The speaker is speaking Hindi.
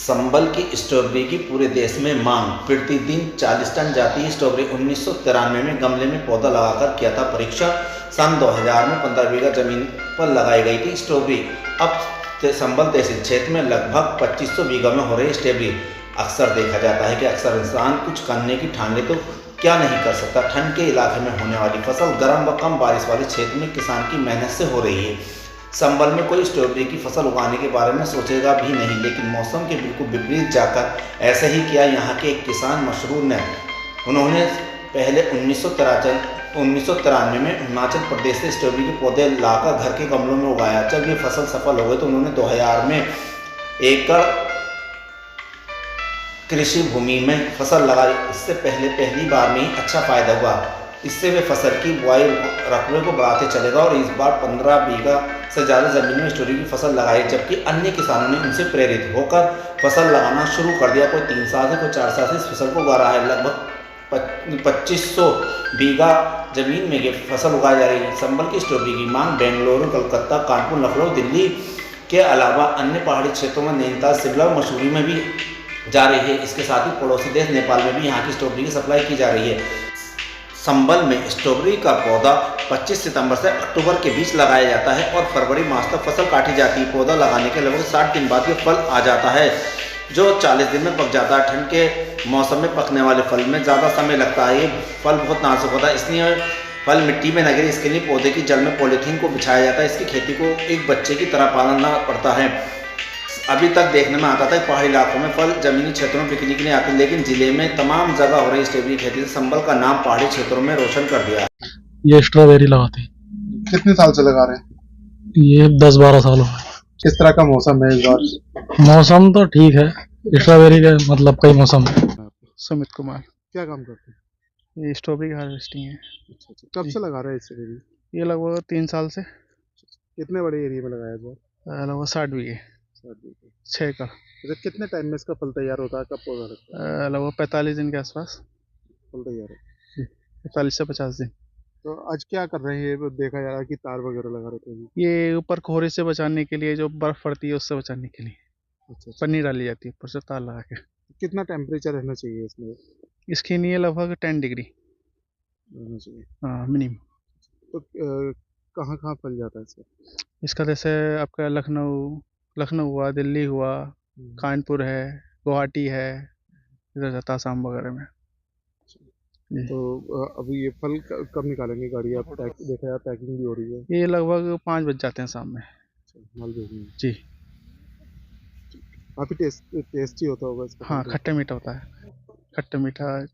संबल की स्ट्रॉबेरी की पूरे देश में मांग। प्रतिदिन 40 टन जाती है स्ट्रॉबेरी। 1993 में गमले में पौधा लगाकर किया था परीक्षण। सन 2000 में 15 बीघा जमीन पर लगाई गई थी स्ट्रॉबेरी। अब संबल तहसील क्षेत्र में लगभग 2500 बीघा में हो रही स्ट्रॉबेरी। अक्सर देखा जाता है कि अक्सर इंसान कुछ करने की ठान ले तो क्या नहीं कर सकता। ठंड के इलाके में होने वाली फसल गर्म व कम बारिश वाले क्षेत्र में किसान की मेहनत से हो रही है। संबल में कोई स्ट्रॉबेरी की फसल उगाने के बारे में सोचेगा भी नहीं, लेकिन मौसम के बिल्कुल विपरीत जाकर ऐसा ही किया यहाँ के एक किसान मशरूर ने। उन्होंने पहले 1993 में हिमाचल प्रदेश से स्ट्रॉबेरी के पौधे लाकर घर के गमलों में उगाया। जब ये फसल सफल हो गई तो उन्होंने 2000 में एकड़ कृषि भूमि में फसल लगाई। इससे पहली बार में ही अच्छा फायदा हुआ। इससे वे फसल की बुआई रकबे को बढ़ाते चलेगा और इस बार 15 बीघा से ज़्यादा ज़मीन में स्ट्रॉबेरी की फसल लगाई, जबकि अन्य किसानों ने उनसे प्रेरित होकर फसल लगाना शुरू कर दिया। कोई 3 साल से कोई 4 साल से इस फसल को उगा रहा है। लगभग 2500 बीघा जमीन में ये फसल उगाई जा रही है। संबल की स्ट्रॉबेरी की मांग बेंगलुरु, कलकत्ता, कानपुर, लखनऊ, दिल्ली के अलावा अन्य पहाड़ी क्षेत्रों में नैनीताल, शिमला और मसूरी में भी जा रही है। इसके साथ ही पड़ोसी देश नेपाल में भी यहाँ की स्ट्रॉबेरी की सप्लाई की जा रही है। संबल में स्ट्रॉबेरी का पौधा 25 सितंबर से अक्टूबर के बीच लगाया जाता है और फरवरी मास तक फसल काटी जाती है। पौधा लगाने के लगभग 60 दिन बाद ये फल आ जाता है, जो 40 दिन में पक जाता है। ठंड के मौसम में पकने वाले फल में ज़्यादा समय लगता है। ये फल बहुत नाजुक होता है, इसलिए फल मिट्टी में न गिरे इसके लिए पौधे की जड़ में पॉलीथीन को बिछाया जाता है। इसकी खेती को एक बच्चे की तरह पालना पड़ता है। अभी तक देखने में आता था कि पहाड़ी इलाकों में फल जमीनी क्षेत्रों में बिकने के लिए आते हैं, लेकिन जिले में तमाम जगह हो रही स्ट्रॉबेरी खेती से संबल का नाम पहाड़ी क्षेत्रों में रोशन कर दिया है। ये स्ट्रॉबेरी लगाते कितने साल से लगा रहे हैं? ये 10-12 साल हो गए। किस तरह का मौसम है इस बार? मौसम तो ठीक है, स्ट्रॉबेरी का मतलब कई मौसम है। सुमित कुमार, क्या काम करते हैं? ये स्ट्रॉबेरी हार्वेस्टिंग है। अच्छा, कब से लगा रहे हैं स्ट्रॉबेरी? ये लगभग 3 साल से। कितने बड़े एरिया में लगाया जाए? लगभग 60 बीघे, 6 एकड़। अच्छा, कितने टाइम में इसका फल तैयार होता है? कब पौधा लगता है? लगभग 45 दिन के आसपास, फल तैयार है। 45 से 50 दिन। तो आज क्या कर रहे हैं? वो देखा जा रहा है कि तार वगैरह लगा रहे थे। ये ऊपर कोहरे से बचाने के लिए, जो बर्फ पड़ती है उससे बचाने के लिए अच्छा, पन्नी डाली जाती है ऊपर से तार लगा के। कितना टेम्परेचर रहना चाहिए इसमें? इसकी नहीं है लगभग 10 डिग्री रहना चाहिए। मिनिमम। तो कहाँ कहाँ फल जाता है इसका? इसका जैसे आपका लखनऊ हुआ, दिल्ली हुआ, कानपुर है, गुवाहाटी है, इधर जाता आसाम वगैरह में। तो अभी ये फल कब निकालेंगे गाड़ी? आप देखा जाए पैकिंग भी हो रही है। ये लगभग 5 बज जाते हैं शाम में। माल भेजने जी काफी टेस्टी होता होगा इसका। हाँ, खट्टा मीठा होता है, खट्टा मीठा